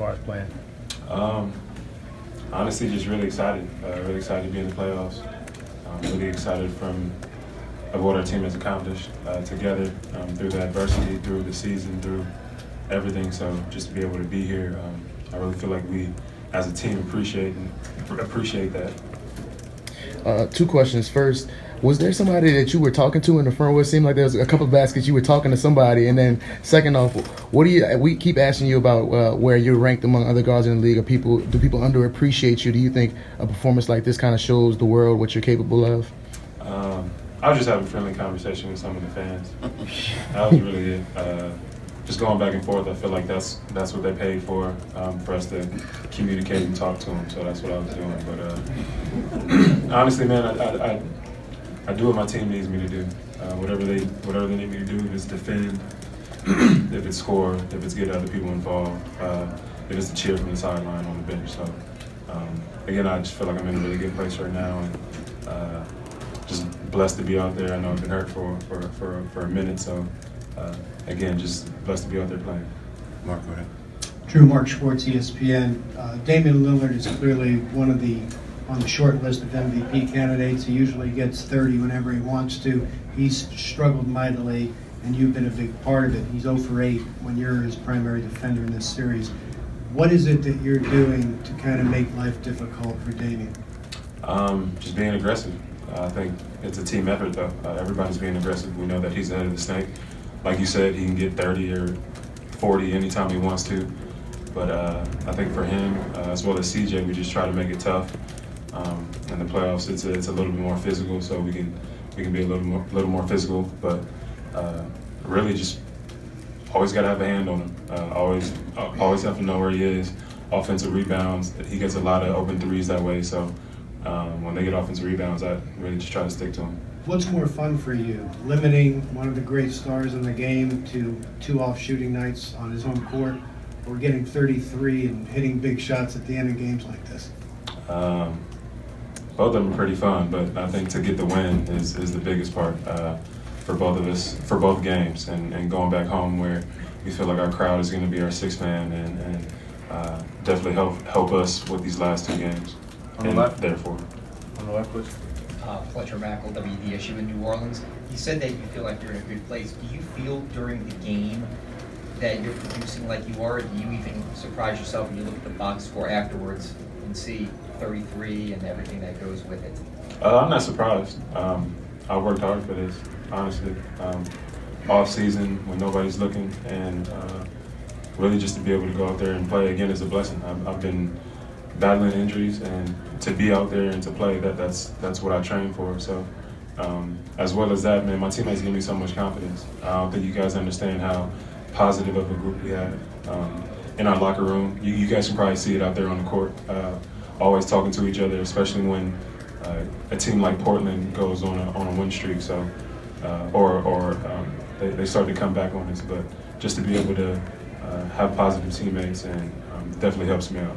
far as playing? Honestly, just really excited. Really excited to be in the playoffs. Really excited of what our team has accomplished together through the adversity, through the season, through everything. So just to be able to be here, I really feel like we, as a team, appreciate that. Two questions. First, was there somebody that you were talking to in the front row? It seemed like there was a couple of baskets you were talking to somebody. And then second off, we keep asking you about where you're ranked among other guards in the league. Do people underappreciate you? Do you think a performance like this kind of shows the world what you're capable of? I was just having a friendly conversation with some of the fans. That was really it. Just going back and forth. I feel like that's what they paid for us to communicate and talk to them. So that's what I was doing. But honestly, man, I do what my team needs me to do. Whatever they need me to do, if it's defend, if it's score, if it's get other people involved, if it's to cheer from the sideline on the bench. So again, I just feel like I'm in a really good place right now, and just blessed to be out there. I know I've been hurt for a minute, so again, just blessed to be out there playing. Mark, go ahead. Jrue, Mark Schwartz, ESPN. Damian Lillard is clearly one of on the short list of MVP candidates. He usually gets 30 whenever he wants to. He's struggled mightily, and you've been a big part of it. He's 0 for 8 when you're his primary defender in this series. What is it that you're doing to kind of make life difficult for Damian? Just being aggressive. I think it's a team effort, though. Everybody's being aggressive. We know that he's ahead of the snake. Like you said, he can get 30 or 40 anytime he wants to. But I think for him, as well as CJ, we just try to make it tough. In the playoffs, it's a little bit more physical, so we can be a little more physical. But really, just always got to have a hand on him. Always have to know where he is. Offensive rebounds, he gets a lot of open threes that way. So when they get offensive rebounds, I really just try to stick to them. What's more fun for you, limiting one of the great stars in the game to 2 off shooting nights on his home court, or getting 33 and hitting big shots at the end of games like this? Both of them are pretty fun, but I think to get the win is the biggest part for both of us, for both games, and going back home where we feel like our crowd is going to be our sixth man and definitely help us with these last 2 games. On the left? Therefore. On the left, please. Fletcher Mackel, WDSU in New Orleans. You said that you feel like you're in a good place. Do you feel during the game that you're producing like you are? Or do you even surprise yourself when you look at the box score afterwards and see 33 and everything that goes with it? I'm not surprised. I worked hard for this, honestly. Off season when nobody's looking, and really just to be able to go out there and play again is a blessing. I've been battling injuries, and to be out there and to play, that's what I train for. So as well as that, man, my teammates give me so much confidence. I don't think you guys understand how positive of a group we have in our locker room. You guys can probably see it out there on the court. Always talking to each other, especially when a team like Portland goes on a win streak. So they start to come back on us. But just to be able to have positive teammates and definitely helps me out.